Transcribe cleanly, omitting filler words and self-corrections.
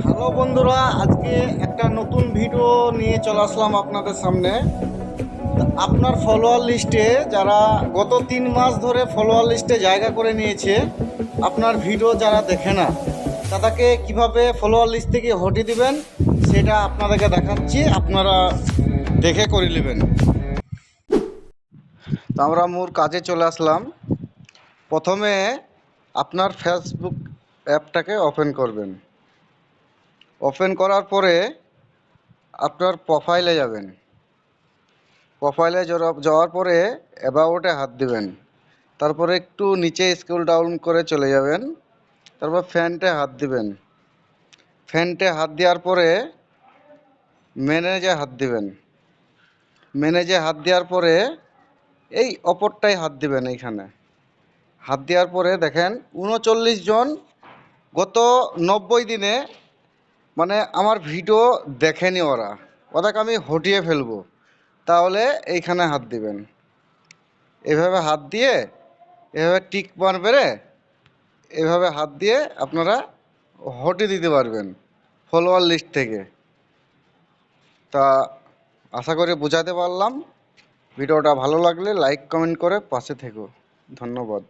Hello বন্ধুরা, আজকে একটা নতুন ভিডিও নিয়ে চলে আসলাম আপনাদের সামনে। আপনার ফলোয়ার লিস্টে যারা গত 3 মাস ধরে ফলোয়ার লিস্টে জায়গা করে নিয়েছে, আপনার ভিডিও যারা দেখে না, তাদেরকে কিভাবে ফলোয়ার লিস্ট থেকে হটিয়ে দিবেন সেটা আপনাদেরকে দেখাচ্ছি। আপনারা দেখে করে নেবেন। তো আমরা মূল কাজে চলে আসলাম। প্রথমে আপনার ফেসবুক অ্যাপটাকে ওপেন করবেন। ওপেন করার পরে আপনার প্রোফাইলে যাবেন। প্রোফাইলে যাওয়ার পরে অ্যাবাউটে হাত দিবেন। তারপরে একটু নিচে স্ক্রল ডাউন করে চলে যাবেন। তারপর ফ্যান্টে হাত দিবেন। ফ্যান্টে হাত দেওয়ার পরে ম্যানেজে হাত দিবেন। ম্যানেজে হাত দেওয়ার পরে এই অপরটায় হাত দিবেন। এইখানে হাত দেওয়ার পরে দেখেন 39 জন গত 90 দিনে মানে আমার ভিডিও দেখেনি। ওদেরকে আমি হটিয়ে ফেলবো। তাহলে এইখানে হাত দিবেন। এভাবে হাত দিয়ে এভাবে টিক মারবে। এভাবে হাত দিয়ে আপনারা হটিয়ে দিতে পারবেন ফলোয়ার লিস্ট থেকে। তা আশা করি বোঝাতে পারলাম। ভিডিওটা ভালো লাগলে লাইক কমেন্ট করে পাশে থেকো। ধন্যবাদ।